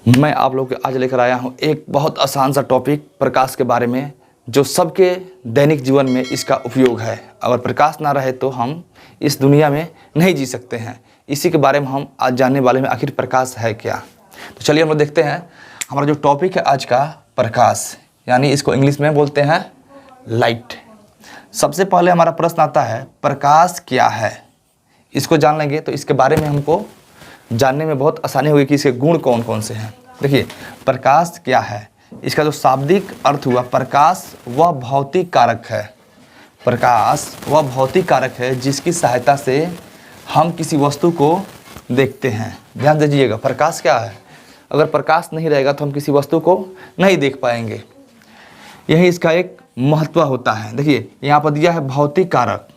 मैं आप लोगों के आज लेकर आया हूं एक बहुत आसान सा टॉपिक प्रकाश के बारे में, जो सबके दैनिक जीवन में इसका उपयोग है। अगर प्रकाश ना रहे तो हम इस दुनिया में नहीं जी सकते हैं। इसी के बारे में हम आज जानने वाले हैं, आखिर प्रकाश है क्या। तो चलिए हम लोग देखते हैं। हमारा जो टॉपिक है आज का, प्रकाश, यानी इसको इंग्लिश में बोलते हैं लाइट। सबसे पहले हमारा प्रश्न आता है, प्रकाश क्या है। इसको जान लेंगे तो इसके बारे में हमको जानने में बहुत आसानी होगी कि इसके गुण कौन कौन से हैं। देखिए, प्रकाश क्या है, इसका जो शाब्दिक अर्थ हुआ, प्रकाश वह भौतिक कारक है। प्रकाश वह भौतिक कारक है जिसकी सहायता से हम किसी वस्तु को देखते हैं। ध्यान दीजिएगा, प्रकाश क्या है। अगर प्रकाश नहीं रहेगा तो हम किसी वस्तु को नहीं देख पाएंगे। यही इसका एक महत्व होता है। देखिए, यहाँ पर दिया है भौतिक कारक।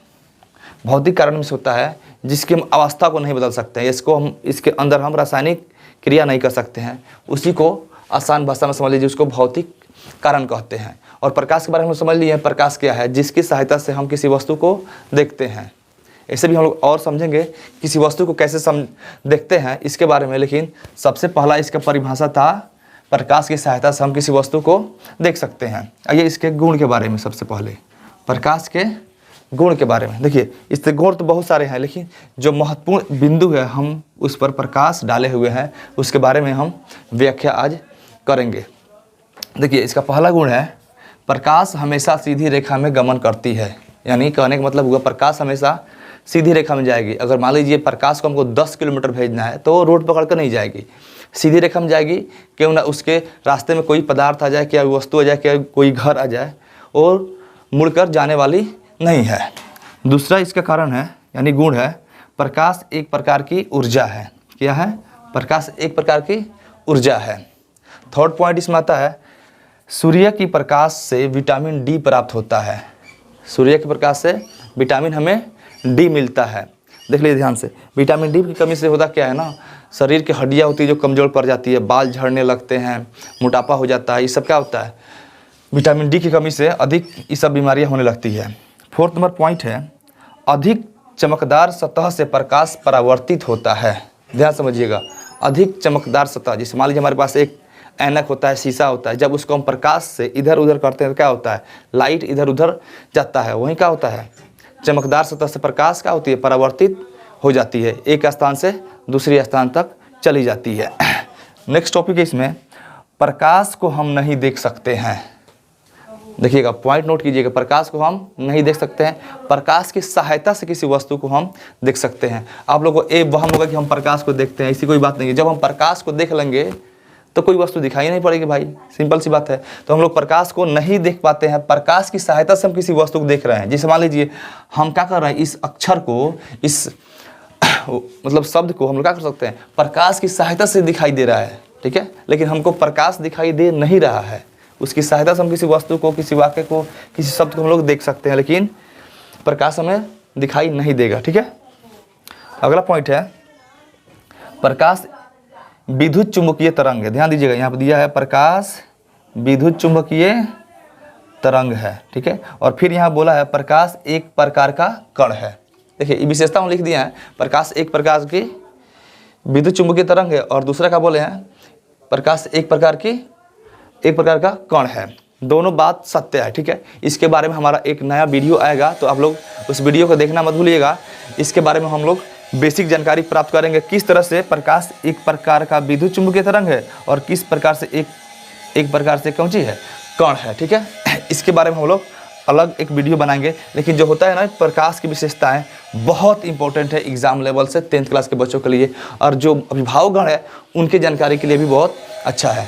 भौतिक कारण में से होता है जिसकी हम अवस्था को नहीं बदल सकते हैं, इसके अंदर हम रासायनिक क्रिया नहीं कर सकते हैं। उसी को आसान भाषा में समझ लीजिए, उसको भौतिक कारण कहते हैं। और प्रकाश के बारे में समझ लिए, प्रकाश क्या है, जिसकी सहायता से हम किसी वस्तु को देखते हैं। ऐसे भी हम लोग और समझेंगे किसी वस्तु को कैसे देखते हैं इसके बारे में। लेकिन सबसे पहला इसका परिभाषा था, प्रकाश की सहायता से हम किसी वस्तु को देख सकते हैं। आइए इसके गुण के बारे में, सबसे पहले प्रकाश के गुण के बारे में। देखिए, इससे गुण तो बहुत सारे हैं, लेकिन जो महत्वपूर्ण बिंदु है हम उस पर प्रकाश डाले हुए हैं, उसके बारे में हम व्याख्या आज करेंगे। देखिए, इसका पहला गुण है, प्रकाश हमेशा सीधी रेखा में गमन करती है। यानी कहने का मतलब हुआ, प्रकाश हमेशा सीधी रेखा में जाएगी। अगर मान लीजिए प्रकाश को हमको 10 किलोमीटर भेजना है तो रोड पकड़ कर नहीं जाएगी, सीधी रेखा में जाएगी। क्यों ना उसके रास्ते में कोई पदार्थ आ जाए, क्या वस्तु आ जाए, क्या कोई घर आ जाए, और मुड़कर जाने वाली नहीं है। दूसरा इसका कारण है, यानी गुण है, प्रकाश एक प्रकार की ऊर्जा है। क्या है? प्रकाश एक प्रकार की ऊर्जा है। थर्ड पॉइंट इसमें आता है, सूर्य की प्रकाश से विटामिन डी प्राप्त होता है। सूर्य के प्रकाश से विटामिन हमें डी मिलता है। देख लीजिए ध्यान से, विटामिन डी की कमी से होता क्या है ना, शरीर की हड्डियाँ होती है जो कमज़ोर पड़ जाती है, बाल झड़ने लगते हैं, मोटापा हो जाता है। ये सब क्या होता है, विटामिन डी की कमी से अधिक ये सब बीमारियाँ होने लगती है। फोर्थ नंबर पॉइंट है, अधिक चमकदार सतह से प्रकाश परावर्तित होता है। ध्यान समझिएगा, अधिक चमकदार सतह, जैसे मान लीजिए हमारे पास एक ऐनक होता है, शीशा होता है, जब उसको हम प्रकाश से इधर उधर करते हैं तो क्या होता है, लाइट इधर उधर जाता है। वहीं क्या होता है, चमकदार सतह से प्रकाश क्या होती है, परावर्तित हो जाती है, एक स्थान से दूसरे स्थान तक चली जाती है। नेक्स्ट टॉपिक है इसमें, प्रकाश को हम नहीं देख सकते हैं। देखिएगा, पॉइंट नोट कीजिएगा, प्रकाश को हम नहीं देख सकते हैं, प्रकाश की सहायता से किसी वस्तु को हम देख सकते हैं। आप लोगों को एक वहम होगा कि हम प्रकाश को देखते हैं, ऐसी कोई बात नहीं है। जब हम प्रकाश को देख लेंगे तो कोई वस्तु दिखाई नहीं पड़ेगी भाई, सिंपल सी बात है। तो हम लोग प्रकाश को नहीं देख पाते हैं, प्रकाश की सहायता से हम किसी वस्तु को देख रहे हैं। जैसे मान लीजिए हम क्या कर रहे हैं, इस अक्षर को, इस मतलब शब्द को हम लोग क्या कर सकते हैं, प्रकाश की सहायता से दिखाई दे रहा है, ठीक है। लेकिन हमको प्रकाश दिखाई दे नहीं रहा है, उसकी सहायता से हम किसी वस्तु को, किसी वाक्य को, किसी शब्द को हम लोग देख सकते हैं, लेकिन प्रकाश हमें दिखाई नहीं देगा, ठीक है। अगला पॉइंट है, प्रकाश विद्युत चुंबकीय तरंग है। ध्यान दीजिएगा, यहाँ पर दिया है प्रकाश विद्युत चुंबकीय तरंग है, ठीक है। और फिर यहाँ बोला है प्रकाश एक प्रकार का कण है। देखिए, ये विशेषता हम लिख दिए हैं, प्रकाश एक प्रकार की विद्युत चुंबकीय तरंग है, और दूसरा क्या बोले हैं, प्रकाश एक प्रकार का कण है। दोनों बात सत्य है, ठीक है। इसके बारे में हमारा एक नया वीडियो आएगा, तो आप लोग उस वीडियो को देखना मत भूलिएगा। इसके बारे में हम लोग बेसिक जानकारी प्राप्त करेंगे, किस तरह से प्रकाश एक प्रकार का विद्युत चुंबकीय तरंग है और किस प्रकार से एक प्रकार से कौन सी है, कण है, ठीक है। इसके बारे में हम लोग अलग एक वीडियो बनाएंगे। लेकिन जो होता है ना, प्रकाश की विशेषताएं बहुत इंपॉर्टेंट है एग्जाम लेवल से 10th क्लास के बच्चों के लिए, और जो अभिभावकगण है उनके जानकारी के लिए भी बहुत अच्छा है।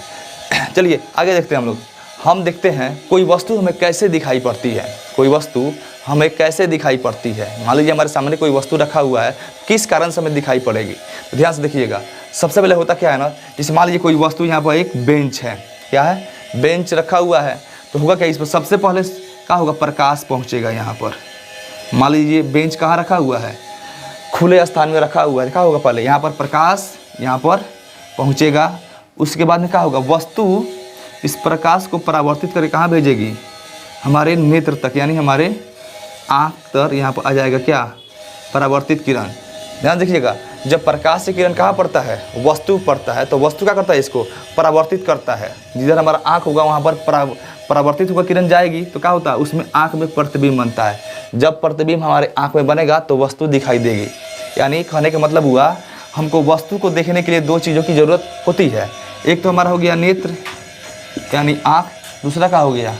चलिए आगे देखते हैं हम देखते हैं कोई वस्तु हमें कैसे दिखाई पड़ती है। कोई वस्तु हमें कैसे दिखाई पड़ती है। मान लीजिए हमारे सामने कोई वस्तु रखा हुआ है, किस कारण से हमें दिखाई पड़ेगी, तो ध्यान से देखिएगा। सबसे पहले होता क्या है ना, जैसे मान लीजिए कोई वस्तु, यहाँ पर एक बेंच है, क्या है, बेंच रखा हुआ है, तो होगा क्या, इस पर सबसे पहले क्या होगा, प्रकाश पहुँचेगा यहाँ पर। मान लीजिए बेंच कहाँ रखा हुआ है, खुले स्थान में रखा हुआ है, क्या होगा, पहले यहाँ पर प्रकाश यहाँ पर पहुँचेगा। उसके बाद में क्या होगा, वस्तु इस प्रकाश को परावर्तित करके कहाँ भेजेगी, हमारे नेत्र तक, यानी हमारे आँख तक यहाँ पर आ जाएगा क्या, परावर्तित किरण। ध्यान देखिएगा, जब प्रकाश से किरण कहाँ पड़ता है, वस्तु पड़ता है, तो वस्तु क्या करता है, इसको परावर्तित करता है। जिधर हमारा आँख होगा वहाँ पर परावर्तित होकर किरण जाएगी तो क्या होता है, उसमें आँख में प्रतिबिंब बनता है। जब प्रतिबिंब हमारे आँख में बनेगा तो वस्तु दिखाई देगी। यानी कहने का मतलब हुआ, हमको वस्तु को देखने के लिए दो चीज़ों की ज़रूरत होती है। एक तो हमारा हो गया नेत्र यानी आँख, दूसरा क्या हो गया,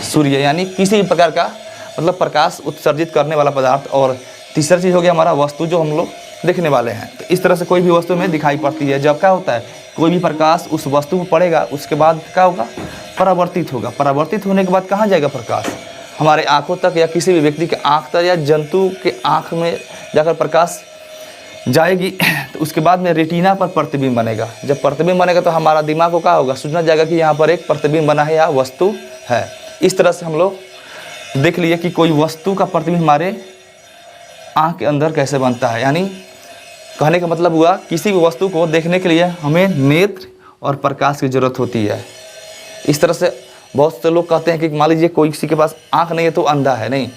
सूर्य यानी किसी भी प्रकार का मतलब प्रकाश उत्सर्जित करने वाला पदार्थ, और तीसरा चीज़ हो गया हमारा वस्तु जो हम लोग देखने वाले हैं। तो इस तरह से कोई भी वस्तु में दिखाई पड़ती है। जब क्या होता है, कोई भी प्रकाश उस वस्तु पर पड़ेगा, उसके बाद क्या होगा, परावर्तित होगा। परावर्तित होने के बाद कहाँ जाएगा प्रकाश, हमारे आँखों तक या किसी भी व्यक्ति के आँख तक या जंतु के आँख में जाकर प्रकाश जाएगी। तो उसके बाद में रेटिना पर प्रतिबिंब बनेगा। जब प्रतिबिंब बनेगा तो हमारा दिमाग को क्या होगा, सूचना जाएगा कि यहाँ पर एक प्रतिबिंब बना है या वस्तु है। इस तरह से हम लोग देख लिए कि कोई वस्तु का प्रतिबिंब हमारे आँख के अंदर कैसे बनता है। यानी कहने का मतलब हुआ, किसी भी वस्तु को देखने के लिए हमें नेत्र और प्रकाश की ज़रूरत होती है। इस तरह से बहुत से लोग कहते हैं कि मान लीजिए कोई किसी के पास आँख नहीं है तो अंधा है। नहीं,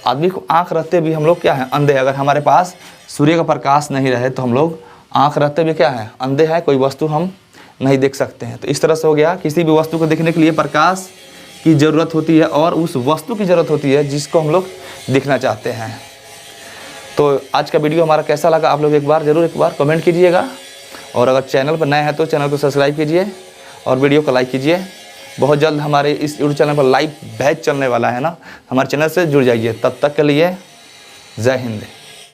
आदमी को आँख रहते भी हम लोग क्या है, अंधे। अगर हमारे पास सूर्य का प्रकाश नहीं रहे तो हम लोग आँख रहते भी क्या है, अंधे हैं, कोई वस्तु हम नहीं देख सकते हैं। तो इस तरह से हो गया, किसी भी वस्तु को देखने के लिए प्रकाश की ज़रूरत होती है और उस वस्तु की ज़रूरत होती है जिसको हम लोग देखना चाहते हैं। तो आज का वीडियो हमारा कैसा लगा, आप लोग एक बार कमेंट कीजिएगा, और अगर चैनल पर नए हैं तो चैनल को सब्सक्राइब कीजिए और वीडियो को लाइक कीजिए। बहुत जल्द हमारे इस यूट्यूब चैनल पर लाइव बैच चलने वाला है ना, हमारे चैनल से जुड़ जाइए। तब तक के लिए जय हिंद।